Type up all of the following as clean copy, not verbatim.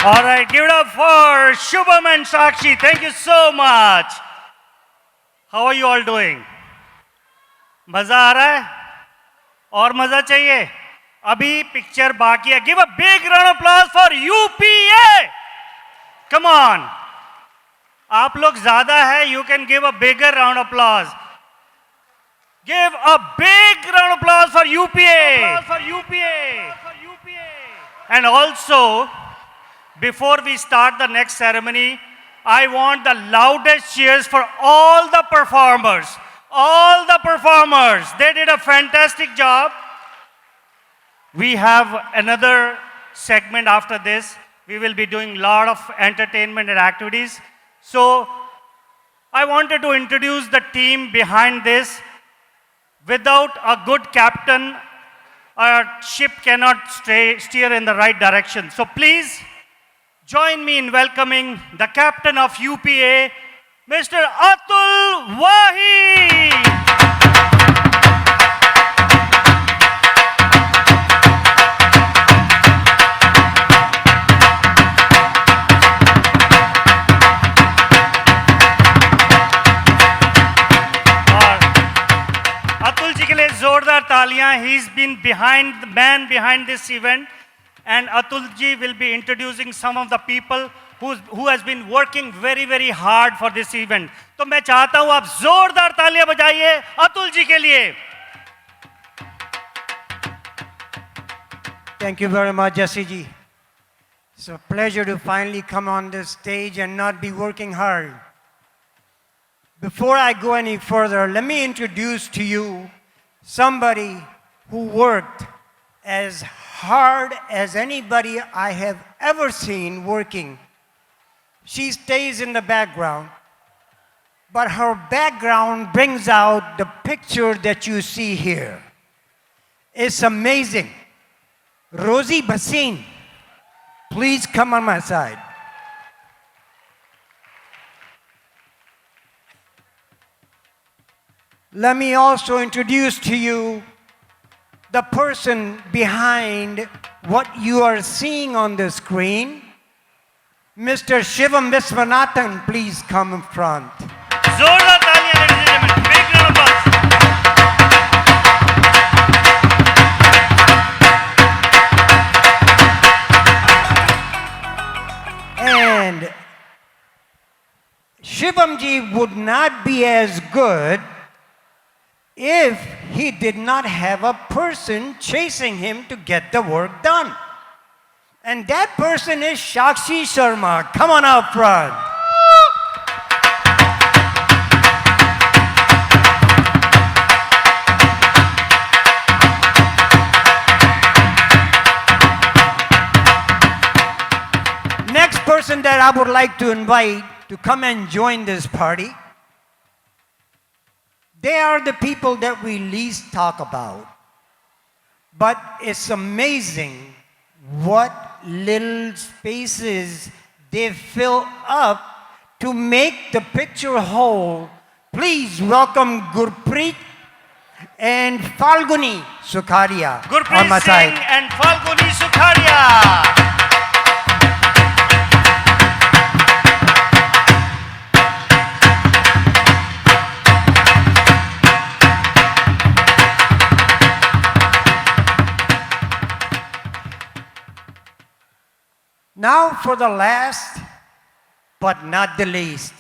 All right, give it up for Shubham and Sakshi. Thank you so much. How are you all doing? मजा आ रहा है? और मजा चाहिए? अभी पिक्चर बाकी है. Give a big round of applause for UPA. Come on. आप लोग ज्यादा है. You can give a bigger round of applause. Give a big round of applause for UPA. For UPA. And also, before we start the next ceremony, I want the loudest cheers for all the performers. All the performers. They did a fantastic job. We have another segment after this. We will be doing a lot of entertainment and activities. So, I wanted to introduce the team behind this. Without a good captain, a ship cannot steer in the right direction. So please, join me in welcoming the captain of UPA, Mr. Atul Wahi. Atul ji के लिए जोरदार तालियां. He's been the man behind this event. And Atul ji will be introducing some of the people who has been working very, very hard for this event. तो मैं चाहता हूं आप जोरदार तालियां बजाइए अतुल जी के लिए. Thank you very much, Jesse ji. It's a pleasure to finally come on this stage and not be working hard. Before I go any further, let me introduce to you somebody who worked as hard as anybody I have ever seen working. She stays in the background, but her background brings out the picture that you see here. It's amazing. Rosie Bhasin, please come on my side. Let me also introduce to you the person behind what you are seeing on the screen. Mr. Shivam Viswanathan, please come in front. जोरदार तालियां, ladies and gentlemen. Big round of applause. And Shivam ji would not be as good if he did not have a person chasing him to get the work done. And that person is Sakshi Sharma. Come on up front. Next person that I would like to invite to come and join this party, they are the people that we least talk about. But it's amazing what little spaces they fill up to make the picture whole. Please welcome Gurpreet and Falguni Sukharia. Gurpreet Singh and Falguni Sukharia. Now for the last, but not the least.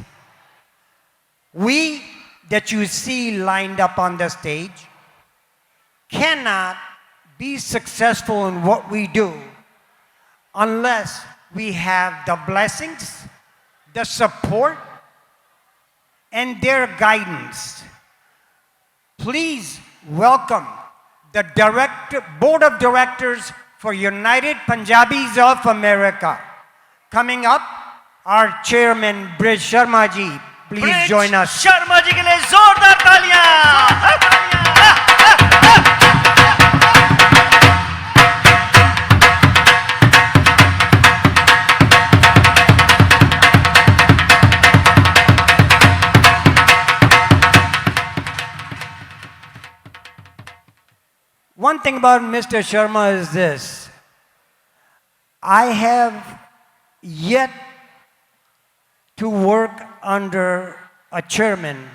We that you see lined up on the stage cannot be successful in what we do unless we have the blessings, the support, and their guidance. Please welcome the Board of Directors for United Punjabis of America. Coming up, our chairman, Brij Sharma ji. Please join us. Sharma ji के लिए जोरदार तालियां. One thing about Mr. Sharma is this. I have yet to work under a chairman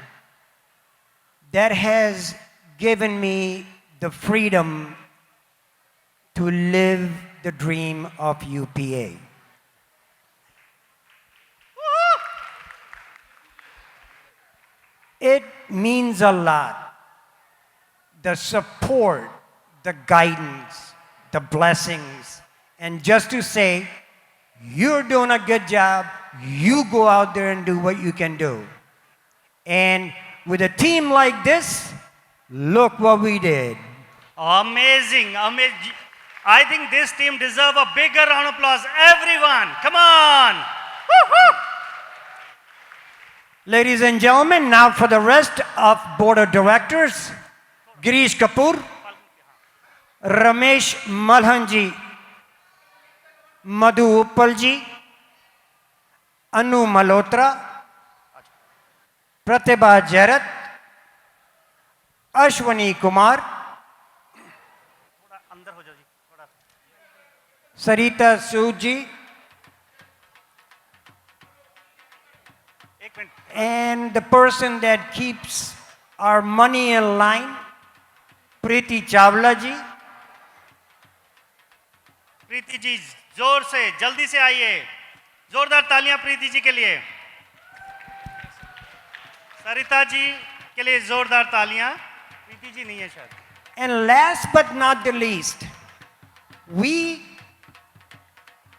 that has given me the freedom to live the dream of UPA. It means a lot. The support, the guidance, the blessings, and just to say, you're doing a good job, you go out there and do what you can do. And with a team like this, look what we did. Amazing, amazing. I think this team deserve a bigger round of applause. Everyone, come on. Woo-hoo. Ladies and gentlemen, now for the rest of Board of Directors, Girish Kapoor, Ramesh Malhanji, Madhu Uppalji, Anu Malhotra, Pratibha Jarat, Ashwani Kumar, अंदर हो जाओ जी, थोड़ा। Sarita Sood, एक minute. and the person that keeps our money in line, Preeti Chawla ji. Preeti ji जोर से जल्दी से आइए, जोरदार तालियां प्रीति जी के लिए। सरिता जी के लिए जोरदार तालियां। प्रीति जी नहीं है शायद। And last but not the least, we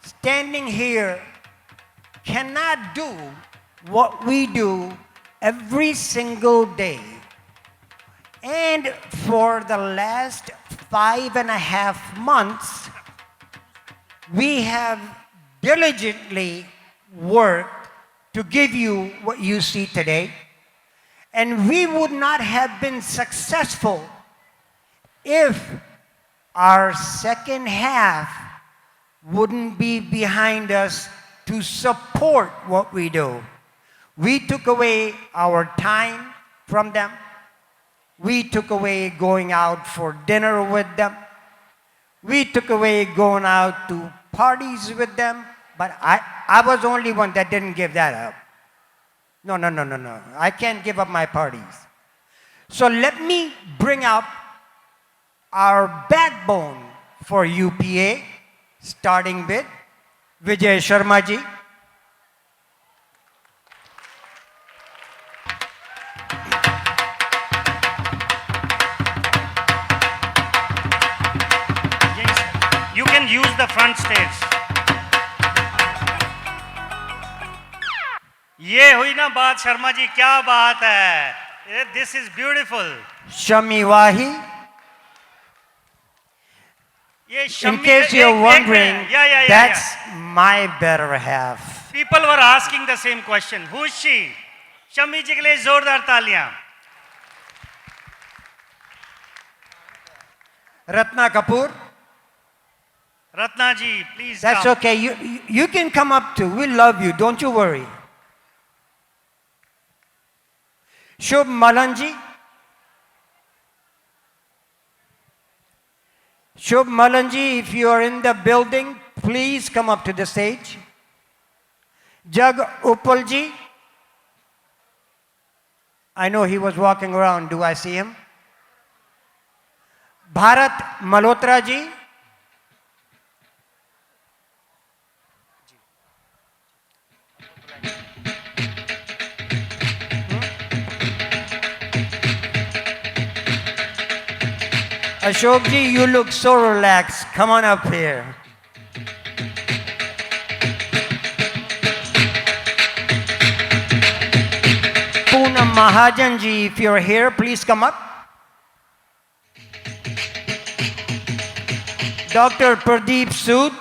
standing here cannot do what we do every single day. And for the last 5.5 months, we have diligently worked to give you what you see today. And we would not have been successful if our second half wouldn't be behind us to support what we do. We took away our time from them. We took away going out for dinner with them. We took away going out to parties with them. But I was the only one that didn't give that up. No. I can't give up my parties. So let me bring up our backbone for UPA, starting with Vijay Sharma ji. You can use the front stage. ये हुई ना बात शर्मा जी, क्या बात है। This is beautiful. Shami Wahi. ये In Shammi- case you're wondering, yeah. that's my better half. People were asking the same question. Who is she? Shammi जी के लिए जोरदार तालियां। Ratna Kapoor. Ratna ji, please That's come. okay. You can come up too. We love you. Don't you worry. Shubh Malanji. Shubh Malanji, if you are in the building, please come up to the stage. Jag Uppalji. I know he was walking around. Do I see him? Bharat Malhotra ji. Ashok ji, you look so relaxed. Come on up here. Poonam Mahajan ji, if you're here, please come up. Dr. Pradeep Sood.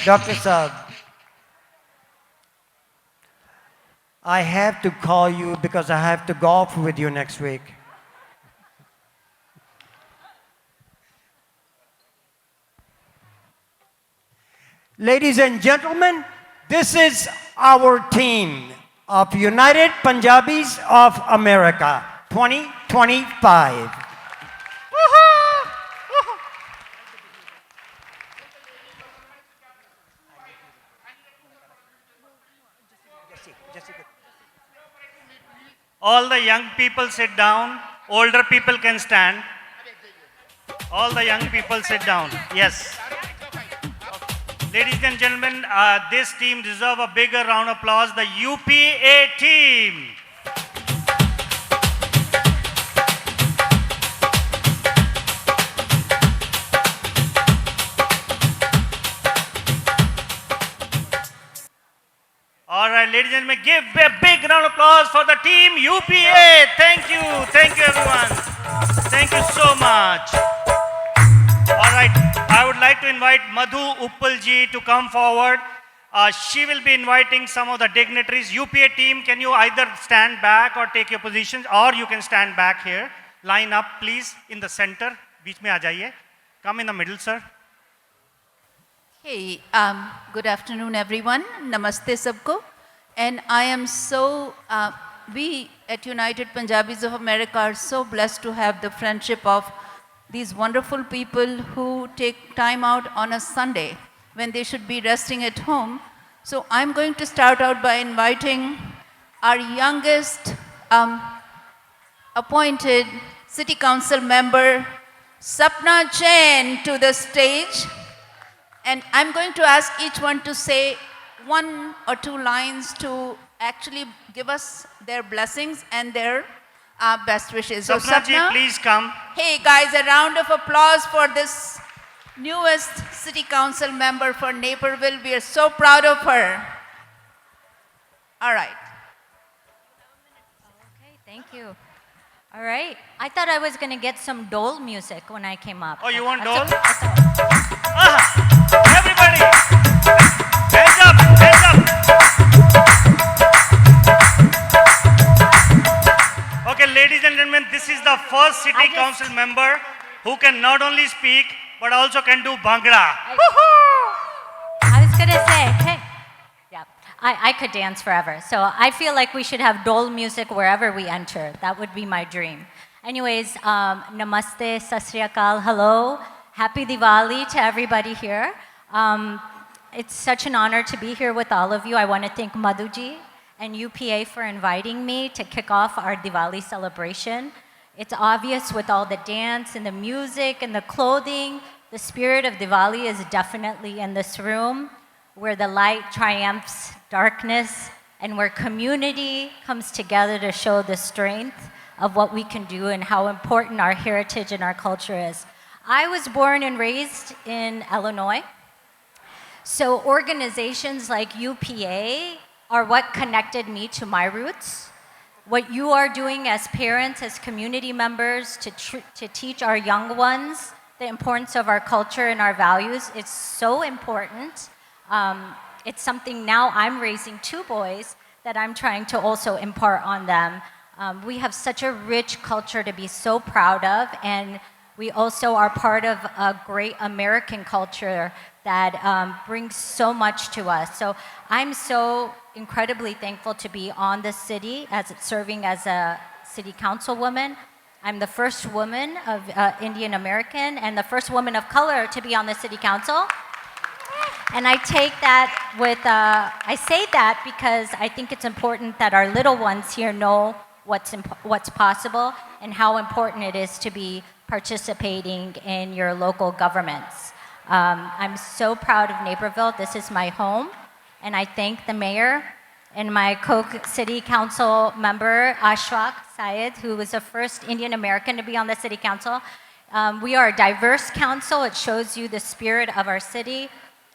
Dr. Saab. I have to call you because I have to golf with you next week. Ladies and gentlemen, this is our team of United Punjabis of America 2025. All the young people sit down. Older people can stand. All the young people sit down. Yes. Ladies and gentlemen, this team deserve a bigger round of applause. The UPA team. All right, ladies and gentlemen, give a big round of applause for the team UPA. Thank you. Thank you, everyone. Thank you so much. All right, I would like to invite Madhu Uppalji to come forward. She will be inviting some of the dignitaries. UPA team, can you either stand back or take your positions, or you can stand back here. Line up, please, in the center. बीच में आ जाइए. Come in the middle, sir. Hey, good afternoon, everyone. Namaste sabko. And I am so, we at United Punjabis of America are so blessed to have the friendship of these wonderful people who take time out on a Sunday when they should be resting at home. So I'm going to start out by inviting our youngest appointed City Council member, Sapna Jain, to the stage. And I'm going to ask each one to say one or two lines to actually give us their blessings and their best wishes. So Sapna ji, Sapna, please come. hey guys, a round of applause for this newest City Council member for Naperville. We are so proud of her. All right. Okay, thank you. All right. I thought I was going to get some dole music when I came up. Oh, you want That's dole? That's all. Everybody, hands up, hands up. Okay, ladies and gentlemen, this is the first city council member who can not only speak but also can do Bhangra. I was going to say, hey, yeah, I could dance forever. So I feel like we should have dole music wherever we enter. That would be my dream. Anyways, namaste, sat sri akal, hello. Happy Diwali to everybody here. It's such an honor to be here with all of you. I want to thank Madhuji and UPA for inviting me to kick off our Diwali celebration. It's obvious with all the dance and the music and the clothing, the spirit of Diwali is definitely in this room, where the light triumphs darkness and where community comes together to show the strength of what we can do and how important our heritage and our culture is. I was born and raised in Illinois. So organizations like UPA are what connected me to my roots. What you are doing as parents, as community members, to teach our young ones the importance of our culture and our values, it's so important. It's something now I'm raising two boys that I'm trying to also impart on them. We have such a rich culture to be so proud of, and we also are part of a great American culture that brings so much to us. So I'm so incredibly thankful to be on the city as serving as a city councilwoman. I'm the first woman of Indian American and the first woman of color to be on the city council. And I take that with, I say that because I think it's important that our little ones here know what's possible and how important it is to be participating in your local governments. I'm so proud of Naperville. This is my home. And I thank the mayor and my co-city council member, Ashfaq Syed, who was the first Indian American to be on the city council. We are a diverse council. It shows you the spirit of our city.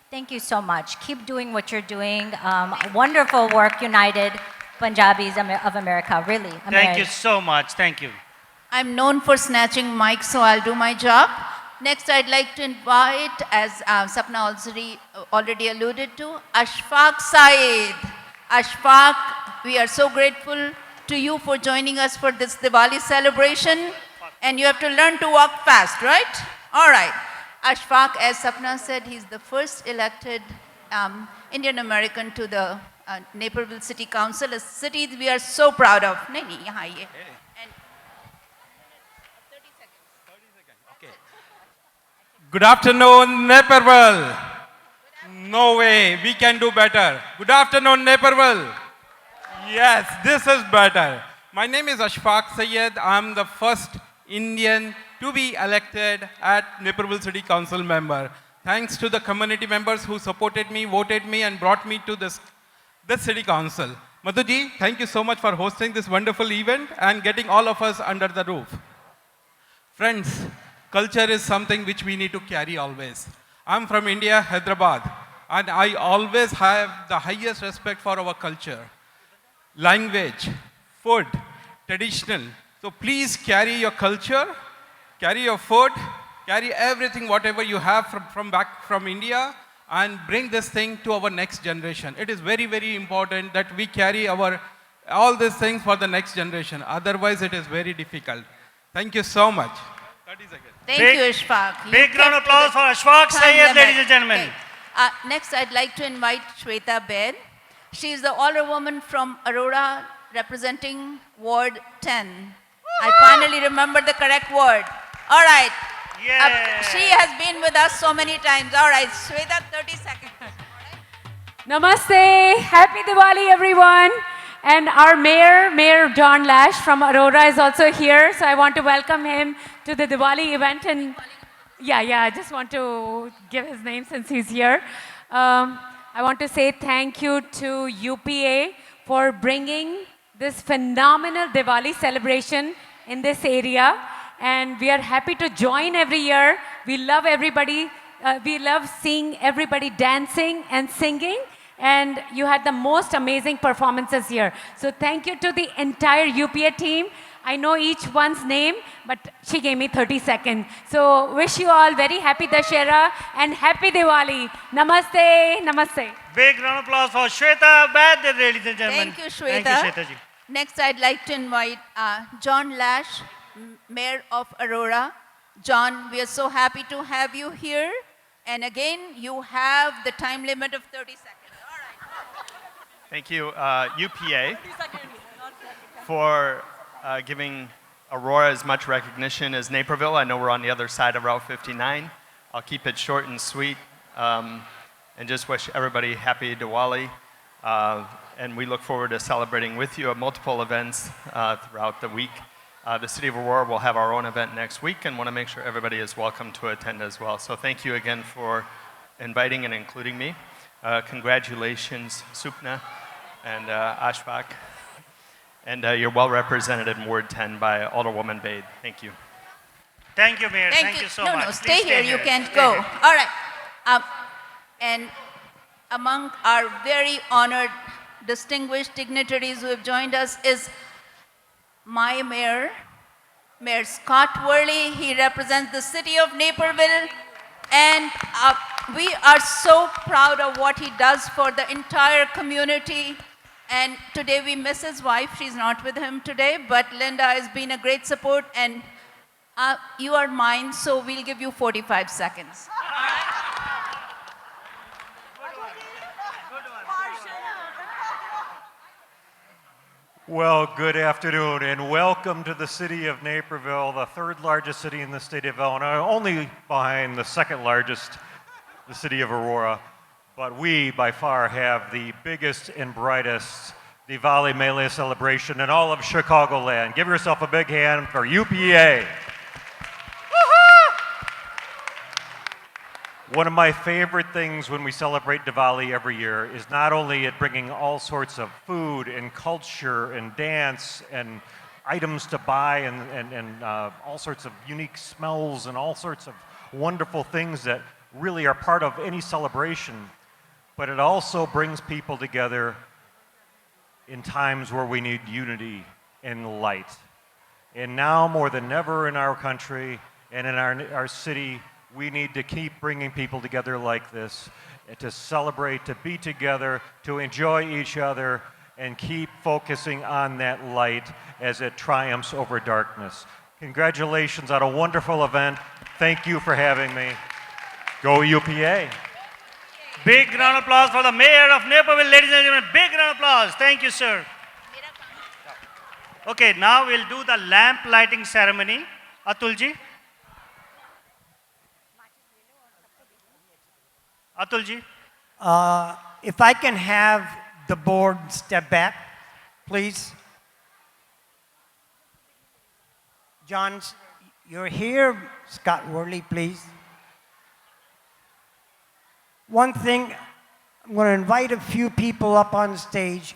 Thank you so much. Keep doing what you're doing. Wonderful work, United Punjabis of America, really. Thank you so much. Thank you. I'm known for snatching mics, so I'll do my job. Next, I'd like to invite, as Sapna already alluded to, Ashfaq Syed. Ashfaq, we are so grateful to you for joining us for this Diwali celebration. And you have to learn to walk fast, right? All right. Ashfaq, as Sapna said, he's the first elected Indian American to the Naperville City Council, a city we are so proud of. Good afternoon, Naperville. No way, we can do better. Good afternoon, Naperville. Yes, this is better. My name is Ashfaq Sayed. I'm the first Indian to be elected at Naperville City Council member. Thanks to the community members who supported me, voted me, and brought me to this city council. Madhuji, thank you so much for hosting this wonderful event and getting all of us under the roof. Friends, culture is something which we need to carry always. I'm from India, Hyderabad, and I always have the highest respect for our culture, language, food, traditional. So please carry your culture, carry your food, carry everything, whatever you have from back from India, and bring this thing to our next generation. It is very, very important that we carry all these things for the next generation. Otherwise, it is very difficult. Thank you so much. 30 seconds. Thank Big- you, Ashfaq. You Big round of kept to applause the for Ashfaq time Sayed, limit. ladies and gentlemen. Okay. Next, I'd like to invite Shweta Baid. She is the alderwoman from Aurora, representing Ward 10. I finally remembered the correct word. All right. Yeah. She has been with us so many times. All right, Shweta, 30 seconds. Namaste, happy Diwali everyone. And our Mayor John Lash from Aurora is also here. So I want to welcome him to the Diwali event. And yeah, I just want to give his name since he's here. I want to say thank you to UPA for bringing this phenomenal Diwali celebration in this area. And we are happy to join every year. We love everybody. We love seeing everybody dancing and singing. And you had the most amazing performances here. So thank you to the entire UPA team. I know each one's name, but she gave me 30 seconds. So wish you all very happy Dashera and happy Diwali. Namaste, namaste. Big round of applause for Shweta Baid, ladies and gentlemen. Thank you, Shweta. Thank you, Shweta ji. Next, I'd like to invite John Lash, Mayor of Aurora. John, we are so happy to have you here. And again, you have the time limit of 30 seconds. All right. Thank you, UPA, for giving Aurora as much recognition as Naperville. I know we're on the other side of Route 59. I'll keep it short and sweet, and just wish everybody happy Diwali. And we look forward to celebrating with you at multiple events throughout the week. The City of Aurora will have our own event next week and want to make sure everybody is welcome to attend as well. So thank you again for inviting and including me. Congratulations, Supna and Ashfaq. And you're well represented in Ward 10 by Alderwoman Baid. Thank you. Thank you, Mayor. Thank you so much. No, Please stay here. You can't Stay go. here. All right. And among our very honored, distinguished dignitaries who have joined us is my mayor, Mayor Scott Worley. He represents the city of Naperville. And we are so proud of what he does for the entire community. And today we miss his wife. She's not with him today, but Linda has been a great support. And you are mine, so we'll give you 45 seconds. Well, good afternoon and welcome to the city of Naperville, the third largest city in the state of Illinois, only behind the second largest, the city of Aurora. But we, by far, have the biggest and brightest Diwali Mele celebration in all of Chicagoland. Give yourself a big hand for UPA. One of my favorite things when we celebrate Diwali every year is not only it bringing all sorts of food and culture and dance and items to buy and all sorts of unique smells and all sorts of wonderful things that really are part of any celebration, but it also brings people together in times where we need unity and light. And now more than ever in our country and in our city, we need to keep bringing people together like this, to celebrate, to be together, to enjoy each other, and keep focusing on that light as it triumphs over darkness. Congratulations on a wonderful event. Thank you for having me. Go UPA. Big round of applause for the Mayor of Naperville, ladies and gentlemen. Big round of applause. Thank you, sir. Okay, now we'll do the lamp lighting ceremony. Atulji. Atulji. If I can have the board step back, please. John, you're here. Scott Worley, please. One thing, I'm going to invite a few people up on stage.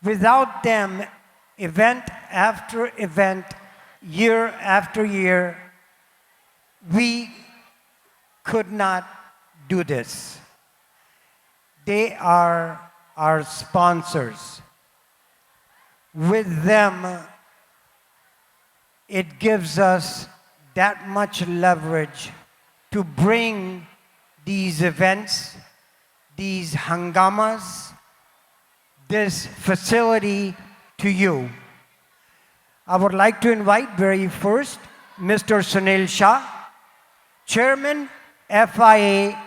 Without them, event after event, year after year, we could not do this. They are our sponsors. With them, it gives us that much leverage to bring these events, these hangamas, this facility to you. I would like to invite very first Mr. Sunil Shah, Chairman, FIA.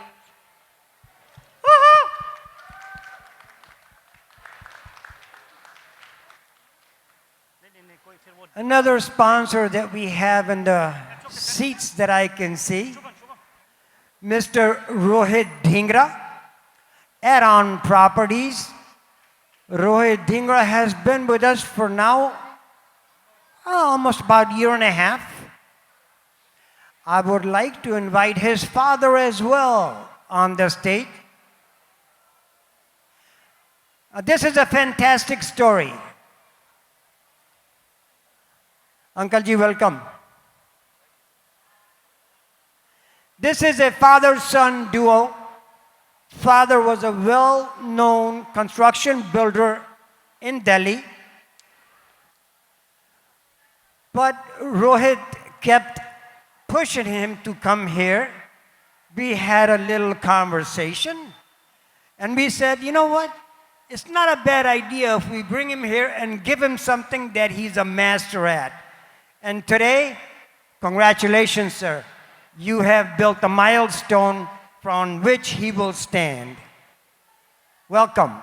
Another sponsor that we have in the seats that I can see, Mr. Rohit Dhingra, Add-on Properties. Rohit Dhingra has been with us for now almost about a year and a half. I would like to invite his father as well on the stage. This is a fantastic story. Uncle Ji, welcome. This is a father-son duo. Father was a well-known construction builder in Delhi. But Rohit kept pushing him to come here. We had a little conversation. And we said, you know what? It's not a bad idea if we bring him here and give him something that he's a master at. And today, congratulations, sir. You have built a milestone from which he will stand. Welcome.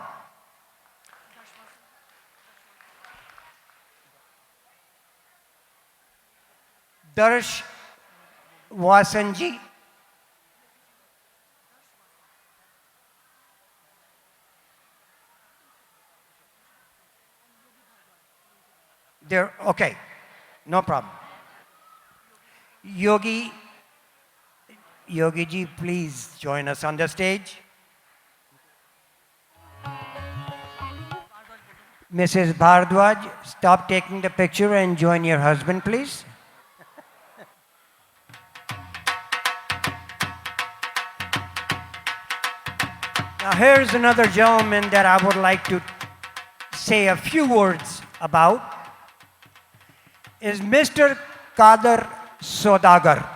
Darsh Vasanji. There, okay, no problem. Yogi ji, please join us on the stage. Mrs. Bhardwaj, stop taking the picture and join your husband, please. Now here's another gentleman that I would like to say a few words about. Is Mr. Kader Sodagar.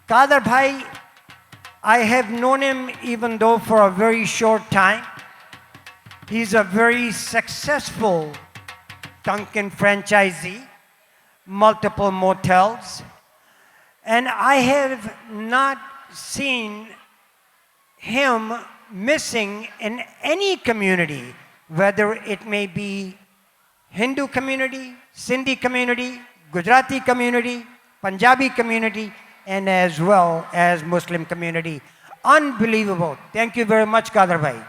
Kader Bhai, I have known him even though for a very short time. He's a very successful Dunkin' franchisee, multiple motels, and I have not seen him missing in any community, whether it may be Hindu community, Sindhi community, Gujarati community, Punjabi community, and as well as Muslim community. Unbelievable. Thank you very much, Kader Bhai.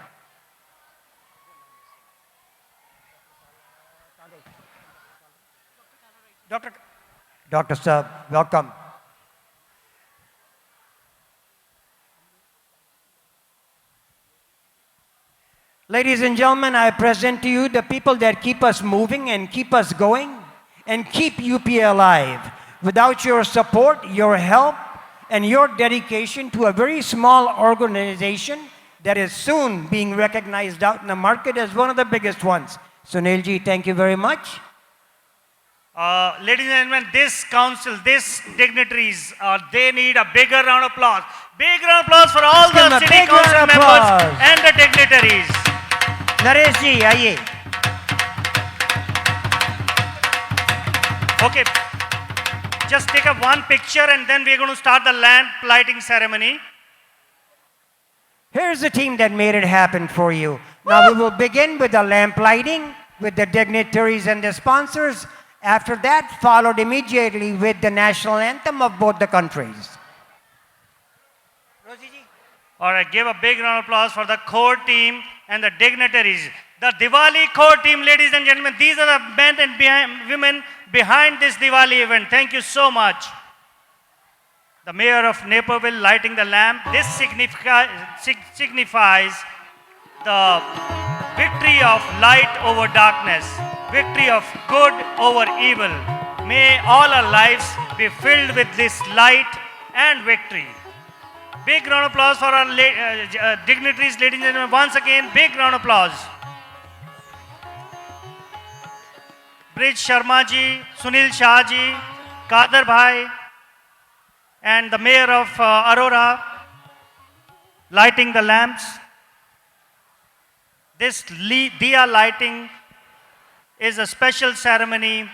Dr. Saab, welcome. Ladies and gentlemen, I present to you the people that keep us moving and keep us going and keep UP alive. Without your support, your help, and your dedication to a very small organization that is soon being recognized out in the market as one of the biggest ones. Sunilji, thank you very much. Ladies and gentlemen, this council, these dignitaries, they need a bigger round of applause. Big round of applause for all Give the a city big council round of members applause. and the dignitaries. Naresh ji, aaiye. Okay, just take up one picture and then we're going to start the lamp lighting ceremony. Here's the team that made it happen for you. Now we will begin with the lamp lighting with the dignitaries and the sponsors. After that, followed immediately with the national anthem of both the countries. All right, give a big round of applause for the core team and the dignitaries. The Diwali core team, ladies and gentlemen, these are the men and women behind this Diwali event. Thank you so much. The mayor of Naperville lighting the lamp. This signifies the victory of light over darkness, victory of good over evil. May all our lives be filled with this light and victory. Big round of applause for our dignitaries, ladies and gentlemen. Once again, big round of applause. Brij Sharma ji, Sunil Shah ji, Kader bhai, and the mayor of Aurora lighting the lamps. This diya lighting is a special ceremony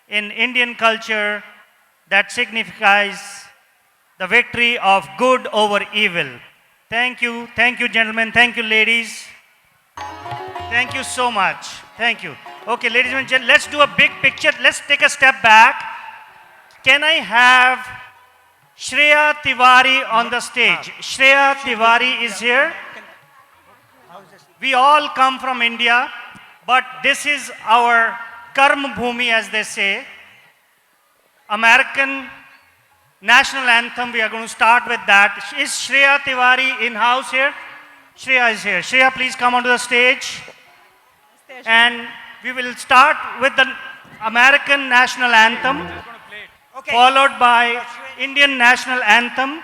in Indian culture that signifies the victory of good over evil. Thank you gentlemen, thank you ladies. Thank you so much, thank you. Okay, ladies and gentlemen, let's do a big picture. Let's take a step back. Can I have Shreya Tiwari on the stage? Shreya Tiwari is here. We all come from India, but this is our Karma Bhumi, as they say. American national anthem, we are going to start with that. Is Shreya Tiwari in house here? Shreya is here. Shreya, please come onto the stage. And we will start with the American national anthem, followed by Indian national anthem.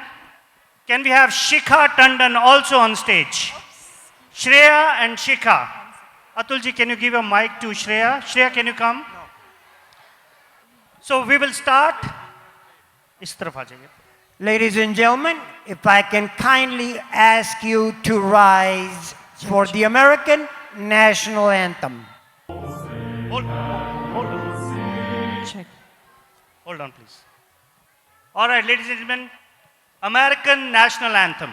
Can we have Shikha Tandon also on stage? Shreya and Shikha. Atulji, can you give a mic to Shreya? Shreya, can you come? So we will start. Is taraf aa jaiye. Ladies and gentlemen, if I can kindly ask you to rise for the American national anthem. Hold on, please. All right, ladies and gentlemen, American national anthem.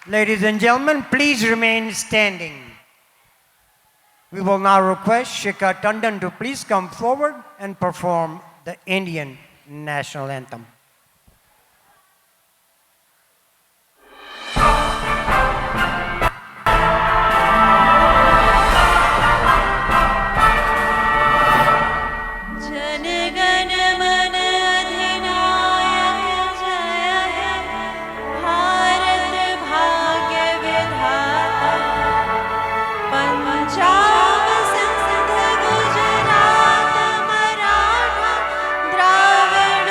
Ladies and gentlemen, please remain standing. We will now request Shikha Tandon to please come forward and perform the Indian national anthem. Punjab Sindh Gujarat Maratha Dravida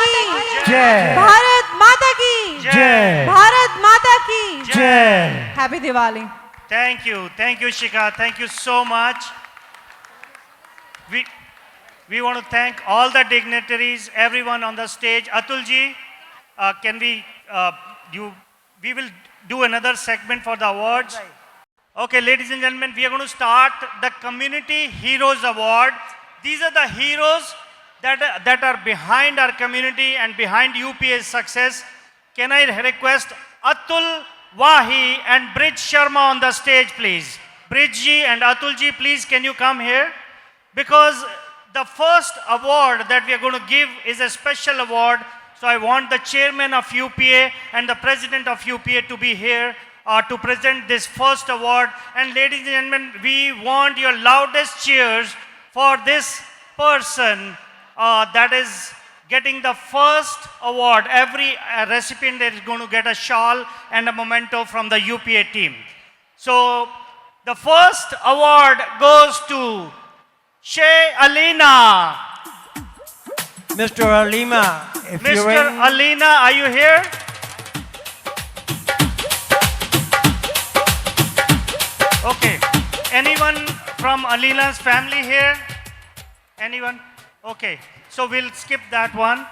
की जय भारत माता की जय भारत माता की जय happy Diwali Thank you, Shikha. Thank you so much. We want to thank all the dignitaries, everyone on the stage. Atulji, can we will do another segment for the awards. Okay, ladies and gentlemen, we are going to start the Community Heroes Award. These are the heroes that are behind our community and behind UPA's success. Can I request Atul Wahi and Brij Sharma on the stage, please? Brij ji and Atul ji, please, can you come here? Because the first award that we are going to give is a special award. So I want the chairman of UPA and the president of UPA to be here to present this first award. And ladies and gentlemen, we want your loudest cheers for this person that is getting the first award. Every recipient is going to get a shawl and a memento from the UPA team. So the first award goes to Shay Alina. Mr. Alima, if you're Mr. in, Alina, are you here? Okay. Anyone from Alina's family here? Anyone? Okay. So we'll skip that one.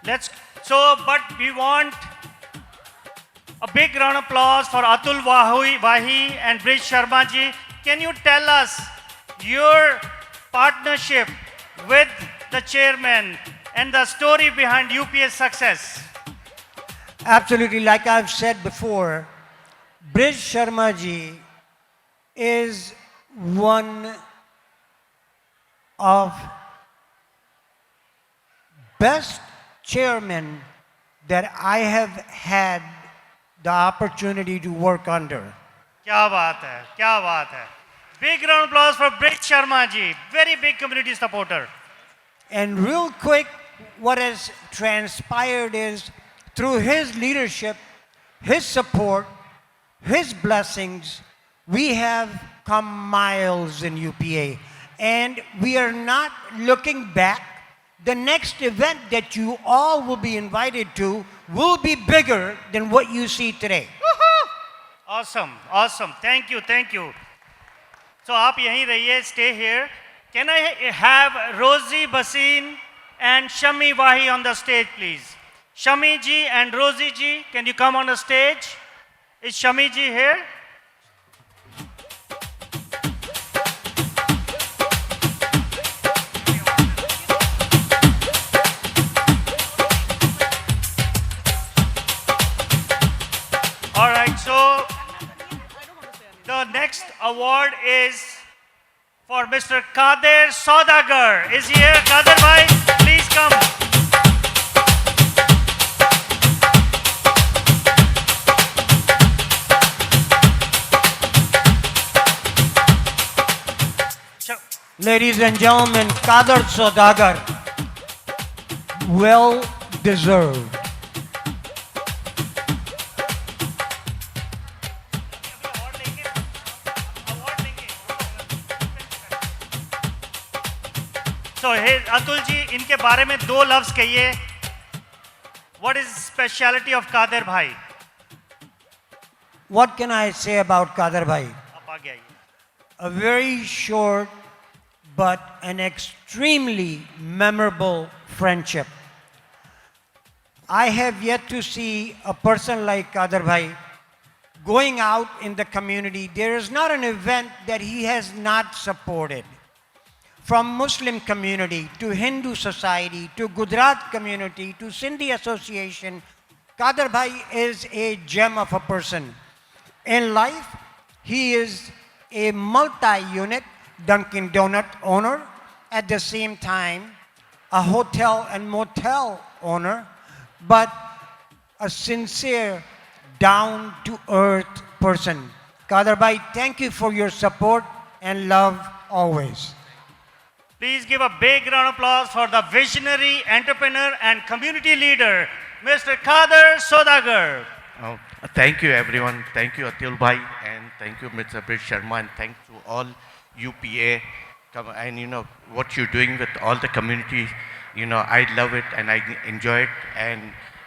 But we want a big round of applause for Atul Wahi and Brij Sharma ji. Can you tell us your partnership with the chairman and the story behind UPA's success? absolutely, like I've said before, Brij Sharma ji is one of best chairmen that I have had the opportunity to work under. क्या बात है, क्या बात है. Big round of applause for Brij Sharma ji, very big community supporter. And real quick, what has transpired is through his leadership, his support, his blessings, we have come miles in UPA. And we are not looking back. The next event that you all will be invited to will be bigger than what you see today. Awesome, awesome. Thank you, thank you. So आप यहीं रहिए, stay here. Can I have Rosie Basin and Shami Wahi on the stage, please? Shami ji and Rosie ji, can you come on the stage? Is Shami ji here? All right, so the next award is for Mr. Kader Saudagar. Is he here? Kader bhai, please come. Ladies and gentlemen, Kader Saudagar, well deserved. So, hey, Atul ji, इनके बारे में दो लफ्ज कहिए. What is speciality of Kader bhai? What can I say about Kader bhai? आप आगे आइए. A very short but an extremely memorable friendship. I have yet to see a person like Kader bhai going out in the community. There is not an event that he has not supported. From Muslim community to Hindu society to Gujarat community to Sindhi Association, Kader bhai is a gem of a person. In life, he is a multi-unit Dunkin' Donut owner, at the same time a hotel and motel owner, but a sincere, down-to-earth person. Kader bhai, thank you for your support and love always. Please give a big round of applause for the visionary, entrepreneur and community leader, Mr. Kader Saudagar. Oh, thank you everyone. Thank you Atul Bhai and thank you Mr. Brij Sharma and thanks to all UPA and what you're doing with all the community. I love it and I enjoy it, and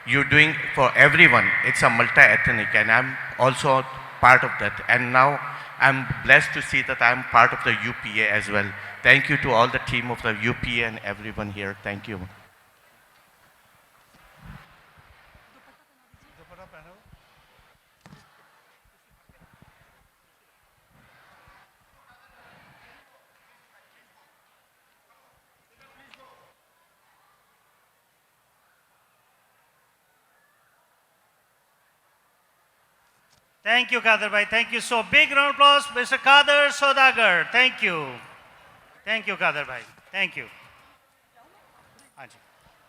you're doing for everyone. It's a multi-ethnic, and I'm also part of that. And now I'm blessed to see that I'm part of the UPA as well. Thank you to all the team of the UPA and everyone here. Thank you. Thank you, Kader bhai. Thank you. So big round of applause, Mr. Kader Sodagar. Thank you. Thank you, Kader bhai. Thank you. Haji.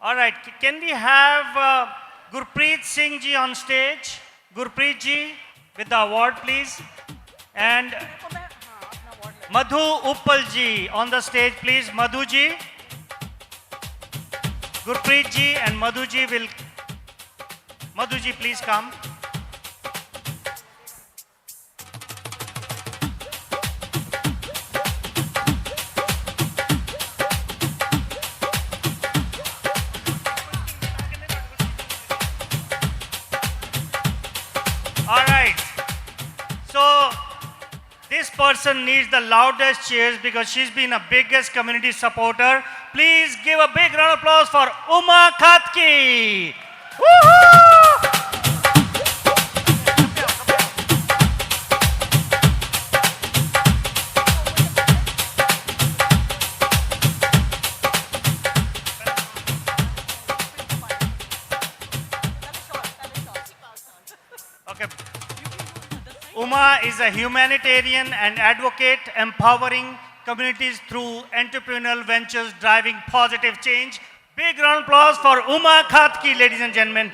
All right. Can we have Gurpreet Singh ji on stage? Gurpreet ji with the award, please. And Madhu Uppal ji on the stage, please. Madhu ji. Gurpreet ji and Madhu ji will. Madhu ji, please come. All right. So this person needs the loudest cheers because she's been a biggest community supporter. Please give a big round of applause for Uma Khatki. Woohoo! Okay. Uma is a humanitarian and advocate empowering communities through entrepreneurial ventures driving positive change. Big round of applause for Uma Khatki, ladies and gentlemen.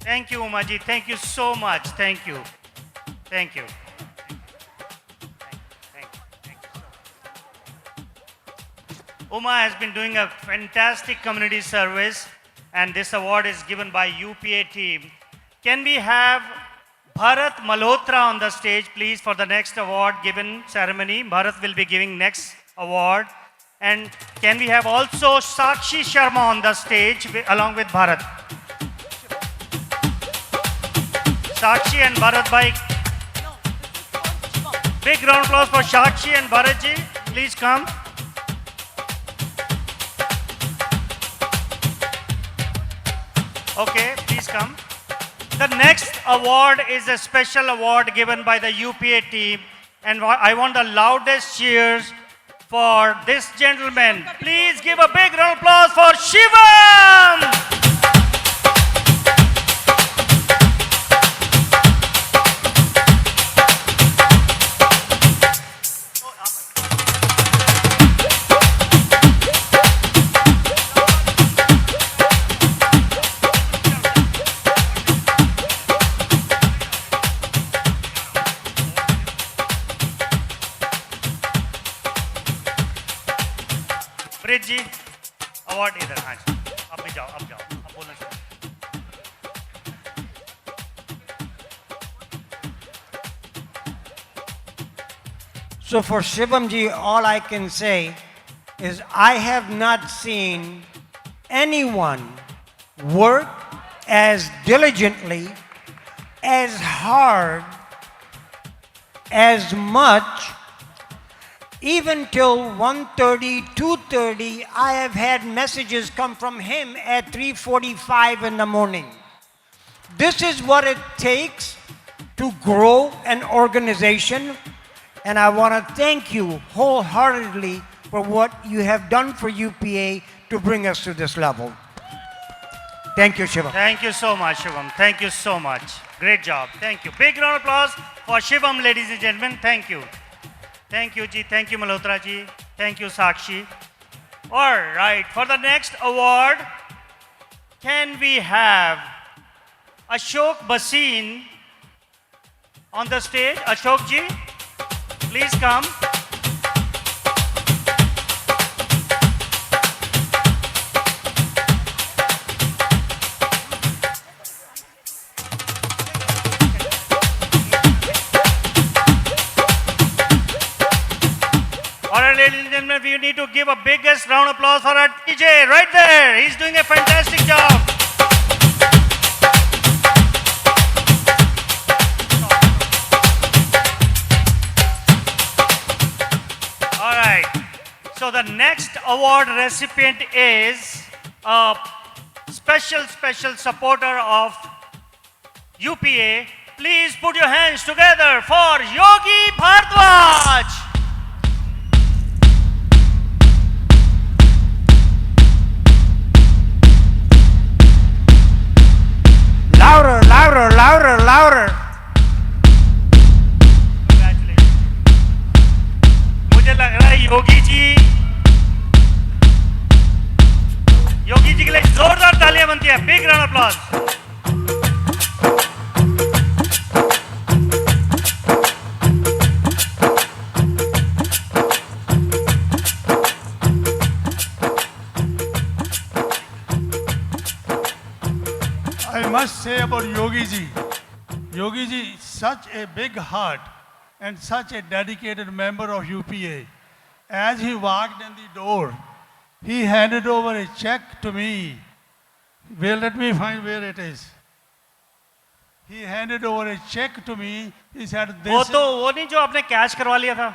Thank you, Umaji. Thank you so much. Thank you. Thank you. Thank you so much. Uma has been doing a fantastic community service, and this award is given by UPA team. Can we have Bharat Malhotra on the stage, please, for the next award given ceremony? Bharat will be giving next award. And can we have also Sakshi Sharma on the stage along with Bharat? Sakshi and Bharat bhai. Big round of applause for Sakshi and Bharat ji. Please come. Okay, please come. The next award is a special award given by the UPA team, and I want the loudest cheers for this gentleman. Please give a big round of applause for Shivam! Brij ji award इधर हाँ जी अब भी जाओ अब बोलना शुरू So for Shivam ji, all I can say is I have not seen anyone work as diligently, as hard, as much. Even till 1:30, 2:30, I have had messages come from him at 3:45 in the morning. This is what it takes to grow an organization, and I want to thank you wholeheartedly for what you have done for UPA to bring us to this level. Thank you, Shivam. Thank you so much, Shivam. Thank you so much. Great job. Thank you. Big round of applause for Shivam, ladies and gentlemen. Thank you. Thank you, Ji. Thank you, Malhotra Ji. Thank you, Sakshi. All right. For the next award, can we have Ashok Basin on the stage? Ashok Ji, please come. ladies and gentlemen, we need to give a biggest round of applause for our DJ right there. He's doing a fantastic job. All right. So the next award recipient is a special supporter of UPA. Please put your hands together for Yogi Bhardwaj. Louder, louder, louder, louder. Congratulations. मुझे लग रहा है योगी जी के लिए जोरदार तालियां बनती है. Big round of applause. I must say about Yogi ji. Yogi ji, such a big heart and such a dedicated member of UPA. As he walked in the door, he handed over a check to me. Well, let me find where it is. He handed over a check to me. He said, वो नहीं जो आपने cash करवा लिया था.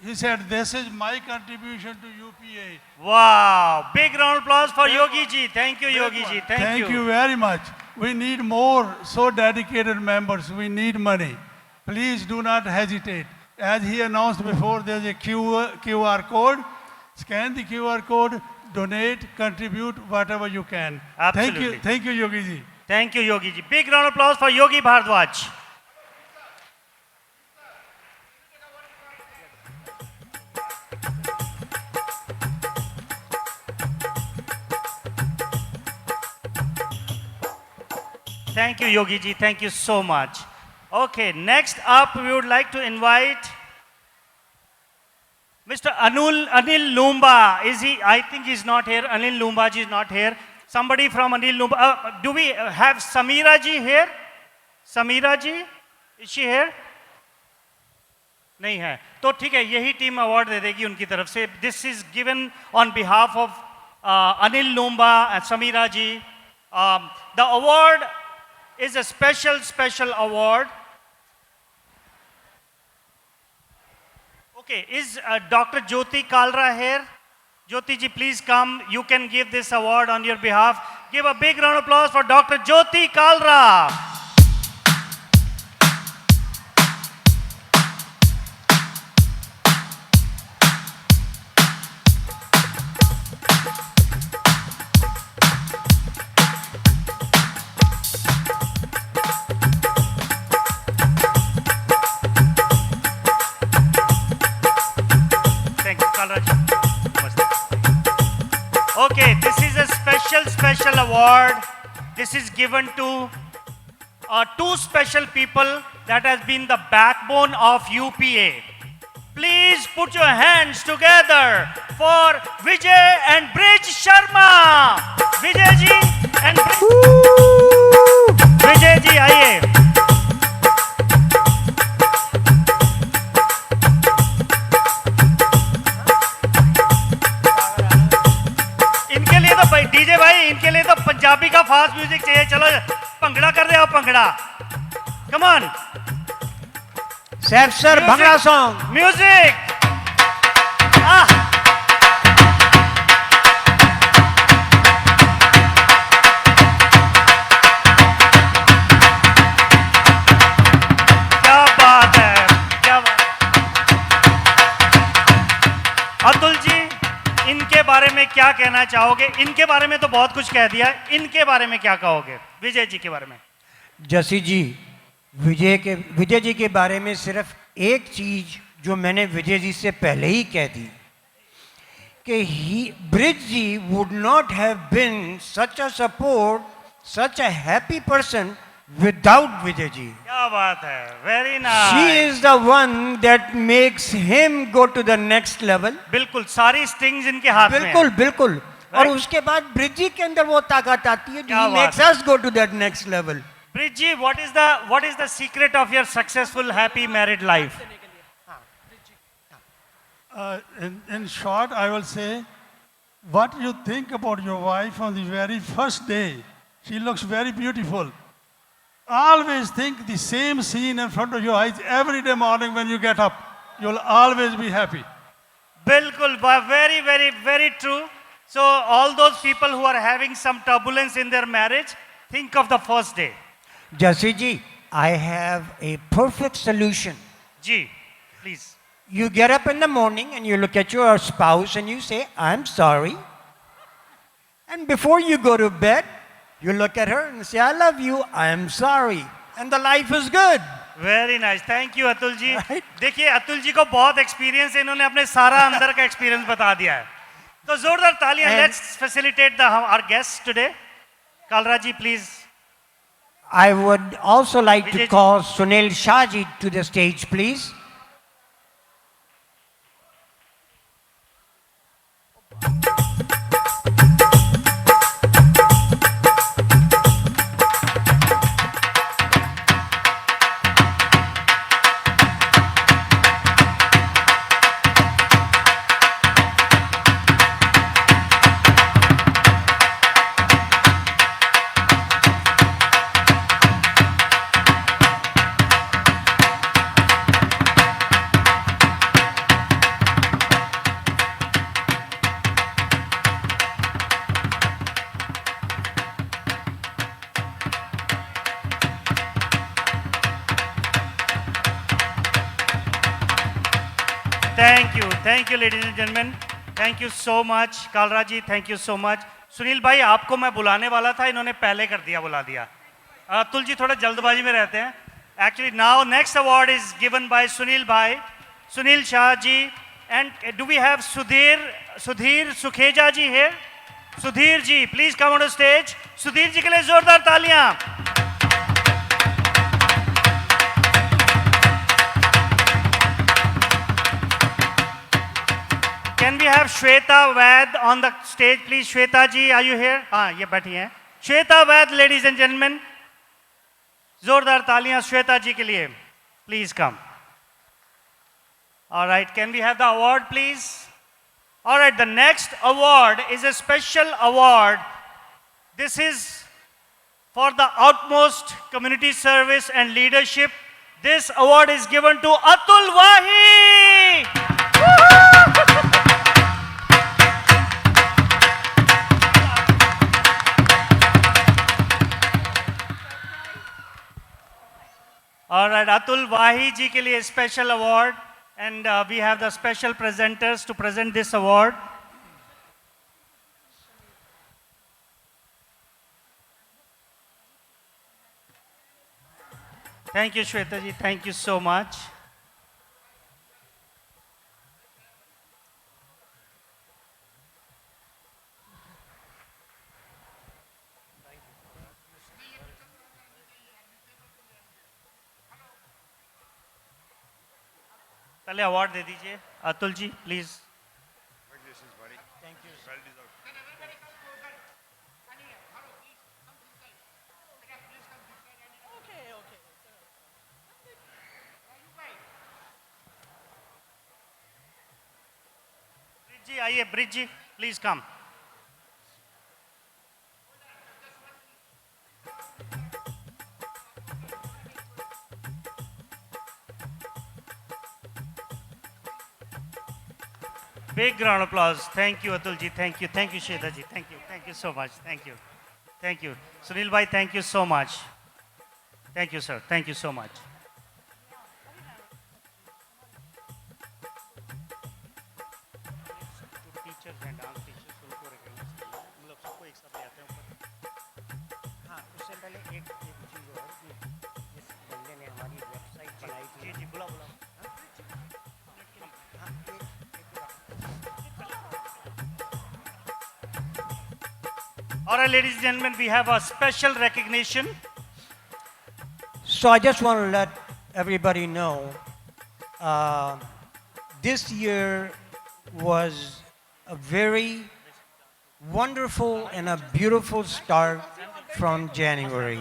He said, this is my contribution to UPA. Wow! Big round of applause for Yogi ji. Thank you, Yogi ji. Thank you very much. We need more so dedicated members. We need money. Please do not hesitate. As he announced before, there's a QR code. Scan the QR code, donate, contribute whatever you can. Absolutely. Thank you, Yogi ji. Thank you, Yogi ji. Big round of applause for Yogi Bhardwaj. Thank you, Yogi ji. Thank you so much. Okay, next up, we would like to invite Mr. Anil Lumba. Is he? I think he's not here. Anil Lumba ji is not here. Somebody from Anil Lumba. Do we have Samira ji here? Samira ji? Is she here? नहीं है. तो ठीक है, यही team award दे देगी उनकी तरफ से. This is given on behalf of Anil Lumba and Samira ji. The award is a special award. Okay, is Dr. Jyoti Kalra here? Jyoti ji, please come. You can give this award on your behalf. Give a big round of applause for Dr. Jyoti Kalra. Okay, this is a special award. This is given to two special people that has been the backbone of UPA. Please put your hands together for Vijay and Brij Sharma. Vijay ji and Vijay ji, आइए. DJ भाई इनके लिए तो पंजाबी का fast music चाहिए. चलो भंगड़ा कर दे आप. Bhangra, come on. Sir, Bhangra song. Music. क्या बात है, क्या बात. अतुल जी, इनके बारे में क्या कहना चाहोगे? इनके बारे में तो बहुत कुछ कह दिया, इनके बारे में क्या कहोगे? विजय जी के बारे में. जसी जी, विजय जी के बारे में सिर्फ एक चीज जो मैंने विजय जी से पहले ही कह दी कि Brij ji would not have been such a support, such a happy person without Vijay ji. क्या बात है, very nice. She is the one that makes him go to the next level. बिल्कुल, सारी स्ट्रिंग्स इनके हाथ में बिल्कुल बिल्कुल. और उसके बाद ब्रिज जी के अंदर वो ताकत आती है जो makes us go to that next level. Brij ji, what is the secret of your successful, happy married life? In short, I will say, what you think about your wife on the very first day, she looks very beautiful. Always think the same scene in front of your eyes every day morning when you get up. You'll always be happy. Bilkul, very, very, very true. So all those people who are having some turbulence in their marriage, think of the first day. Jasi ji, I have a perfect solution. Ji, please. You get up in the morning and you look at your spouse and you say, I'm sorry. And before you go to bed, you look at her and say, I love you, I'm sorry. And the life is good. Very nice thank you Atul ji Right. देखिए अतुल जी को बहुत experience है इन्होंने अपने सारा अंदर का experience बता दिया है तो जोरदार तालियां And- let's facilitate our guest today Kalra ji please I would also like Vijay to ji. call Sunil Shahji to the stage, please. Thank you ladies and gentleman thank you so much Kalra ji thank you so much Sunil भाई आपको मैं बुलाने वाला था इन्होंने पहले कर दिया बुला दिया अतुल जी थोड़ा जल्दबाजी में रहते हैं actually now next award is given by Sunil भाई Sunil Shah ji and do we have Sudhir Sukheja ji है Sudhir ji please come on stage Sudhir ji के लिए जोरदार तालियां Can we have Shweta Vaid on the stage, please? Shweta ji, are you here? हाँ ये बैठी हैं Shweta Vaid, ladies and gentlemen. जोरदार तालियां श्वेता जी के लिए. Please come. All right, can we have the award, please? All right, the next award is a special award. This is for the utmost community service and leadership. This award is given to Atul Wahi. All right, Atul Wahi ji के लिए special award, and we have the special presenters to present this award. Thank you, Shweta ji. Thank you so much. पहले award दे दीजिए Atul ji please Brij ji आइए Brij ji please come Big round of applause. Thank you, Atul ji. Thank you. Thank you, Shweta ji. Thank you. Thank you so much. Thank you. Thank you. Sunil bhai, thank you so much. Thank you, sir. Thank you so much. Teachers and dance teachers उनको recognize करना है। हम लोग सबको एक साथ ले आते हैं ऊपर। हाँ, उससे पहले एक चीज़ और कि जिस बंदे ने हमारी वेबसाइट बनाई थी। जी जी बुला बुला All right, ladies and gentlemen, we have a special recognition. So I just want to let everybody know, this year was a very wonderful and a beautiful start from January.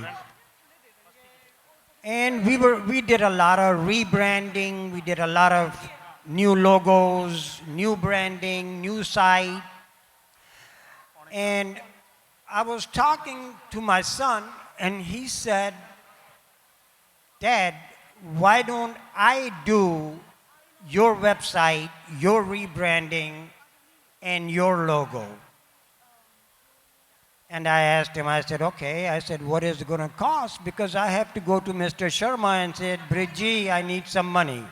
And we did a lot of rebranding, we did a lot of new logos, new branding, new site. And I was talking to my son, and he said, Dad, why don't I do your website, your rebranding, and your logo? And I asked him, I said, okay. I said, what is it going to cost? Because I have to go to Mr. Sharma and say, Bridgie, I need some money.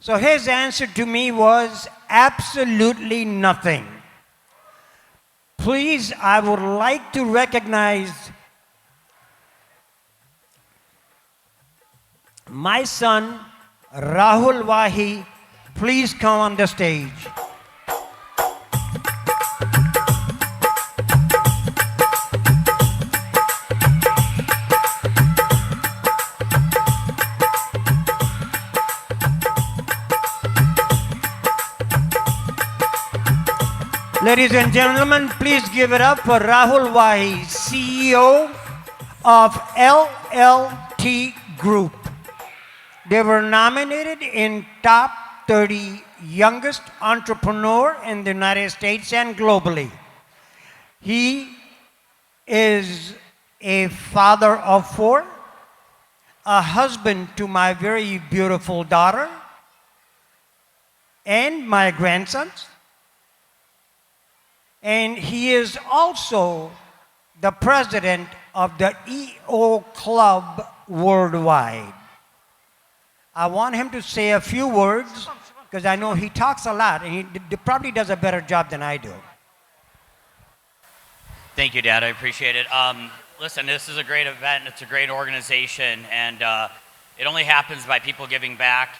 So his answer to me was absolutely nothing. Please, I would like to recognize my son, Rahul Wahi. Please come on the stage. Ladies and gentlemen, please give it up for Rahul Wahi, CEO of LLT Group. They were nominated in top 30 youngest entrepreneur in the United States and globally. He is a father of 4, a husband to my very beautiful daughter and my grandsons. And he is also the president of the EO Club Worldwide. I want him to say a few words because I know he talks a lot and he probably does a better job than I do. Thank you, Dad. I appreciate it. Listen, this is a great event. It's a great organization, and it only happens by people giving back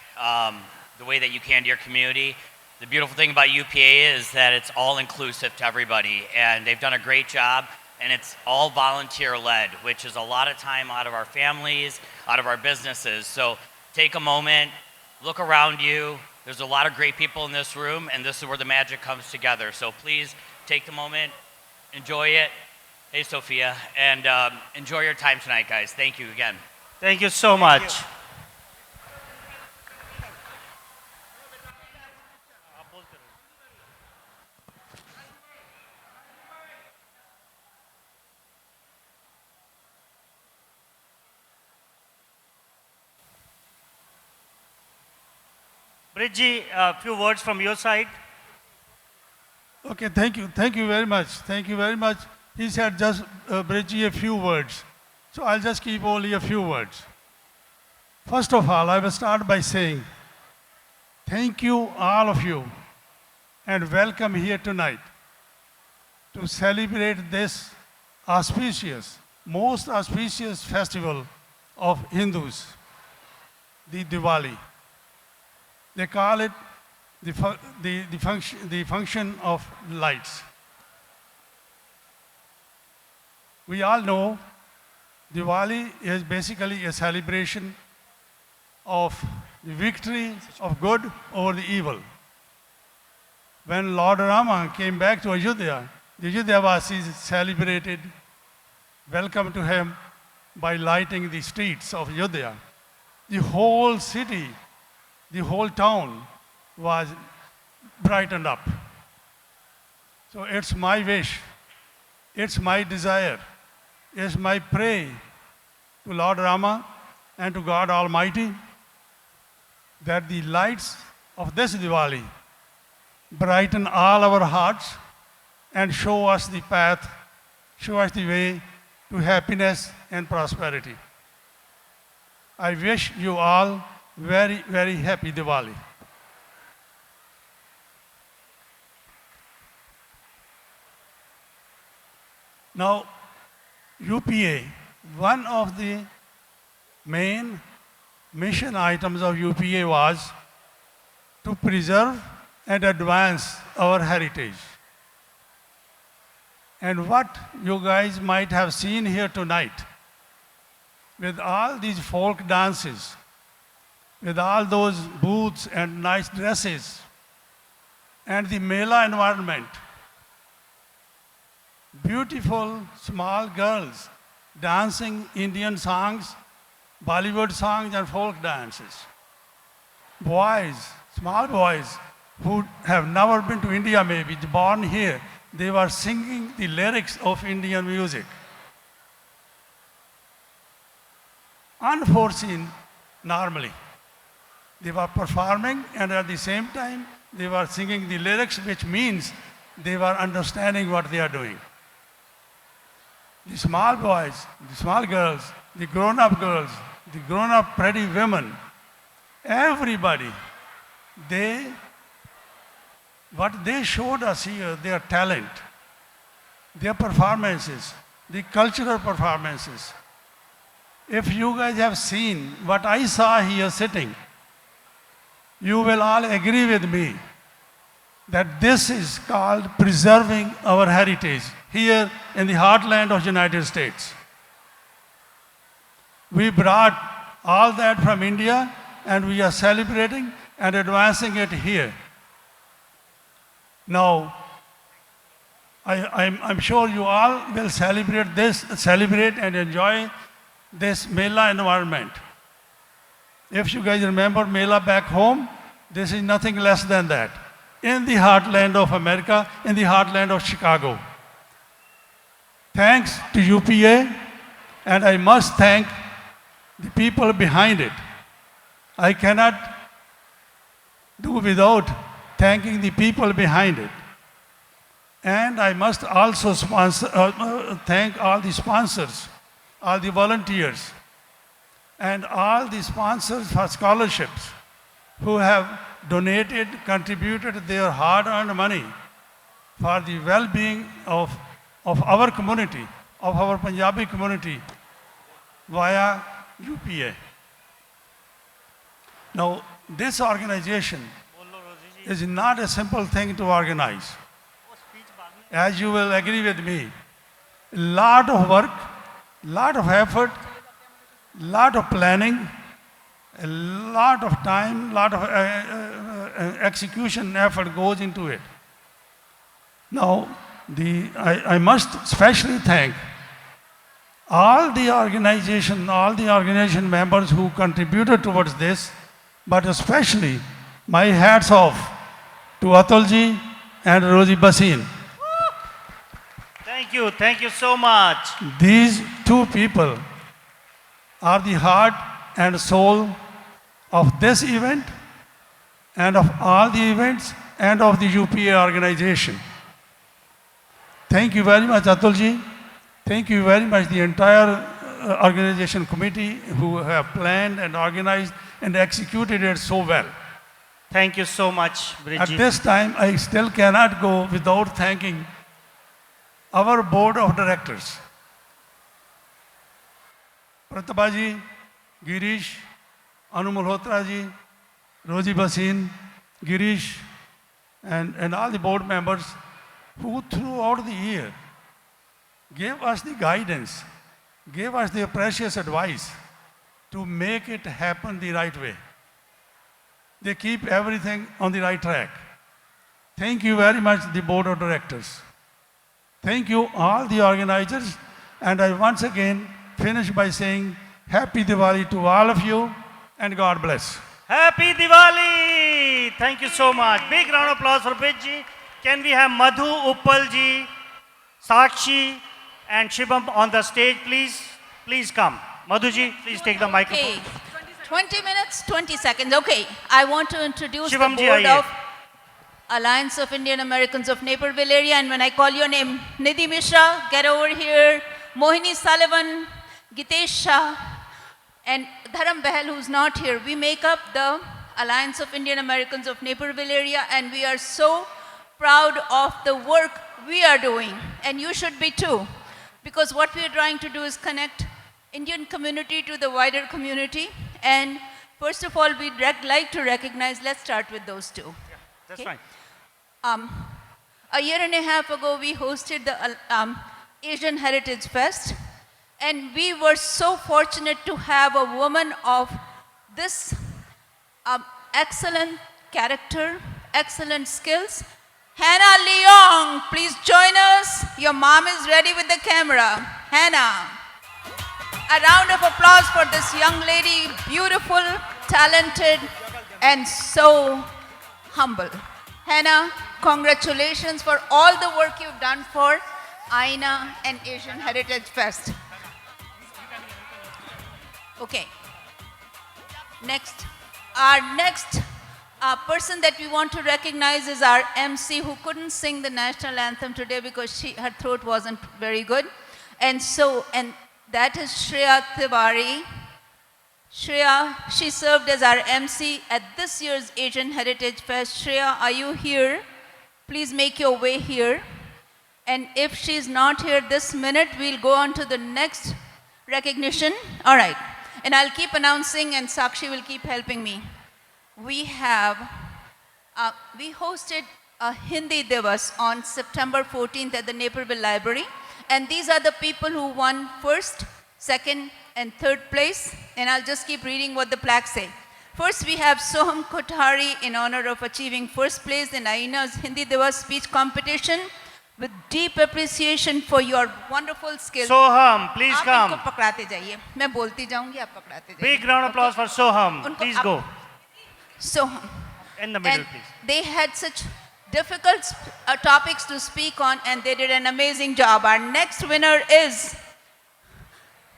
the way that you can to your community. The beautiful thing about UPA is that it's all inclusive to everybody, and they've done a great job, and it's all volunteer-led, which is a lot of time out of our families, out of our businesses. So take a moment, look around you. There's a lot of great people in this room, and this is where the magic comes together. So please take the moment, enjoy it. Hey, Sophia, and enjoy your time tonight, guys. Thank you again. Thank you so much. Bridgie, a few words from your side. Okay, thank you. Thank you very much. Thank you very much. He said just, Bridgie, a few words. So I'll just keep only a few words. First of all, I will start by saying, thank you, all of you, and welcome here tonight to celebrate this auspicious, most auspicious festival of Hindus, the Diwali. They call it the function of lights. We all know Diwali is basically a celebration of the victory of good over the evil. When Lord Rama came back to Ayodhya, the Ayodhya-vasis celebrated welcome to him by lighting the streets of Ayodhya. The whole city, the whole town was brightened up. So it's my wish, it's my desire, it's my prayer to Lord Rama and to God Almighty that the lights of this Diwali brighten all our hearts and show us the path, show us the way to happiness and prosperity. I wish you all very, very happy Diwali. Now, UPA, one of the main mission items of UPA was to preserve and advance our heritage. And what you guys might have seen here tonight, with all these folk dances, with all those booths and nice dresses, and the Mela environment, beautiful small girls dancing Indian songs, Bollywood songs and folk dances. boys, small boys, who have never been to India maybe, born here, they were singing the lyrics of Indian music. Unforeseen normally. They were performing and at the same time they were singing the lyrics, which means they were understanding what they are doing. The small boys, the small girls, the grown-up girls, the grown-up pretty women, everybody, what they showed us here, their talent, their performances, the cultural performances. If you guys have seen what I saw here sitting, you will all agree with me that this is called preserving our heritage here in the heartland of United States. We brought all that from India and we are celebrating and advancing it here. Now, I'm sure you all will celebrate and enjoy this Mela environment. If you guys remember Mela back home, this is nothing less than that. In the heartland of America, in the heartland of Chicago. Thanks to UPA, and I must thank the people behind it. I cannot do without thanking the people behind it. And I must also thank all the sponsors, all the volunteers, and all the sponsors for scholarships who have donated, contributed their hard-earned money for the well-being of our community, of our Punjabi community via UPA. Now, this organization is not a simple thing to organize. As you will agree with me, a lot of work, lot of effort, lot of planning, a lot of time, lot of execution effort goes into it. Now, I must especially thank all the organization members who contributed towards this, but especially my hats off to Atulji and Rosie Basin. Thank you so much. These two people are the heart and soul of this event and of all the events and of the UPA organization. Thank you very much, Atulji. Thank you very much, the entire organization committee who have planned and organized and executed it so well. Thank you so much, Bridget. At this time, I still cannot go without thanking our board of directors. Pratibha ji, Girish, Anu Malhotra ji, Rosie Basin, Girish, and all the board members who throughout the year gave us the guidance, gave us their precious advice to make it happen the right way. They keep everything on the right track. Thank you very much, the board of directors. Thank you, all the organizers. And I once again finish by saying Happy Diwali to all of you and God bless. Happy Diwali! Thank you so much. Big round of applause for Bridget. Can we have Madhu, Uppal ji, Sakshi, and Shibam on the stage, please? Please come. Madhu ji, please take the microphone. Okay. 20 minutes, 20 seconds. Okay. I want to introduce Shivam the ji, board aaiye. of Alliance of Indian Americans of Naperville area. And when I call your name, Nidhi Mishra, get over here. Mohini Sullivan, Gitesh Shah, and Dharam Bahal, who's not here. We make up the Alliance of Indian Americans of Naperville area, and we are so proud of the work we are doing. And you should be too. Because what we are trying to do is connect Indian community to the wider community. And first of all, we'd like to recognize, let's start with those two. Yeah, that's Okay? fine. A year and a half ago, we hosted the Asian Heritage Fest. And we were so fortunate to have a woman of this excellent character, excellent skills. Hannah Leong, please join us. Your mom is ready with the camera. Hannah. A round of applause for this young lady, beautiful, talented, and so humble. Hannah, congratulations for all the work you've done for Aina and Asian Heritage Fest. Okay. Our next person that we want to recognize is our MC who couldn't sing the national anthem today because her throat wasn't very good. And that is Shreya Tiwari. Shreya, she served as our MC at this year's Asian Heritage Fest. Shreya, are you here? Please make your way here. And if she's not here this minute, we'll go on to the next recognition. All right. And I'll keep announcing and Sakshi will keep helping me. We hosted a Hindi Divas on September 14th at the Naperville Library. And these are the people who won first, second, and third place. And I'll just keep reading what the plaques say. First, we have Soham Kothari in honor of achieving first place in Aina's Hindi Divas speech competition with deep appreciation for your wonderful skills. Soham, please come. आप इनको पकड़ाते जाइए. मैं बोलती जाऊंगी, आप पकड़ाते जाइए. Big round of applause for Soham. Please go. Soham. In the middle, And please. they had such difficult topics to speak on and they did an amazing job. Our next winner is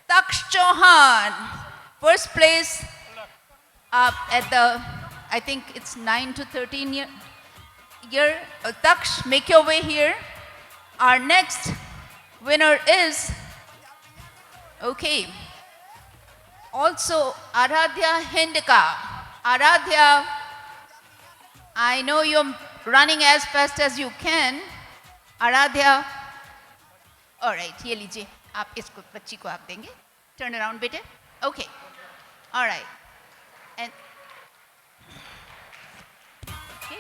Taksh Chauhan. First place at the, I think it's 9 to 13 year. Taksh, make your way here. Our next winner is, okay, also Aradhya Hindika. Aradhya, I know you're running as fast as you can. Aradhya, all right, ये लीजिए, आप इसको बच्ची को आप देंगे. Turn around, बेटे. Okay, all right. And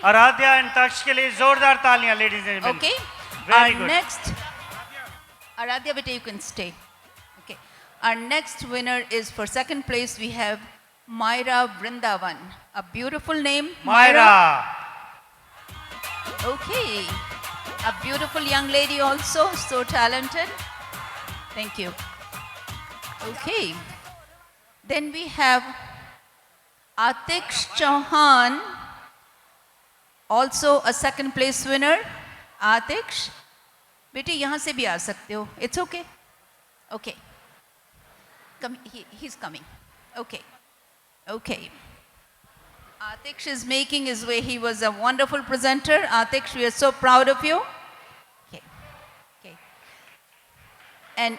Aradhya and Taksh के लिए जोरदार तालियां, ladies and gentlemen. okay. Very Our good. next, Aradhya, beta, you can stay. Okay. Our next winner is for second place. We have Myra Vrindavan. A beautiful name. Myra. Okay. A beautiful young lady also. So talented. Thank you. Okay. Then we have Atiksh Chauhan. Also a second place winner. Atiksh, बेटी यहाँ से भी आ सकते हो. It's okay. Okay. Come, he's coming. Okay. Okay. Atiksh is making his way. He was a wonderful presenter. Atiksh, we are so proud of you. Okay. Okay. And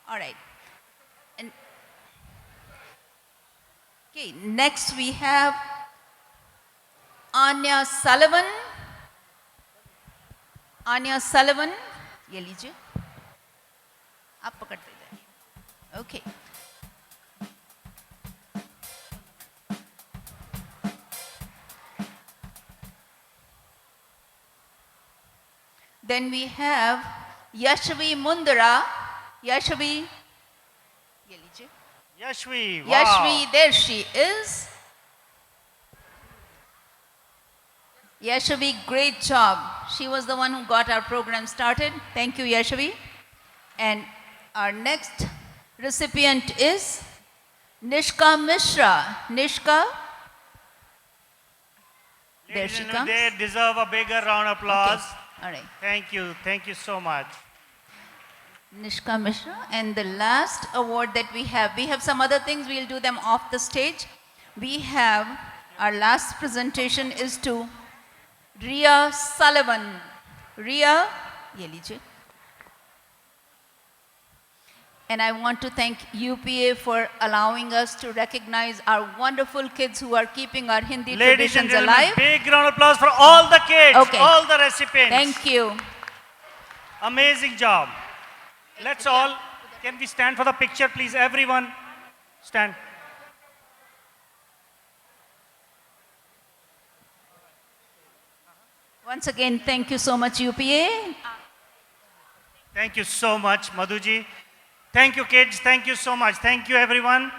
all right. And okay, next we have Anya Sullivan. Anya Sullivan, ये लीजिए, आप पकड़ते जाइए. Okay. Then we have Yashvi Mundara. Yashvi, ये लीजिए. Yashvi, wow. Yashvi, there she is. Yashvi, great job. She was the one who got our program started. Thank you, Yashvi. And our next recipient is Nishka Mishra. Nishka, there Ladies she and comes. gentlemen, they deserve a bigger round of applause. Okay. All right. Thank you so much. Nishka Mishra. And the last award that we have some other things, we'll do them off the stage. We have, our last presentation is to Ria Sullivan. Ria, ye lijiye. And I want to thank UPA for allowing us to recognize our wonderful kids who are keeping our Hindi Ladies and traditions gentlemen, alive. big round of applause for all the kids, Okay. all the recipients. Thank you. Amazing job. Let's all, can we stand for the picture, please? Everyone, stand. Once again, thank you so much, UPA. Thank you so much, Madhuji. Thank you, kids. Thank you so much. Thank you, everyone.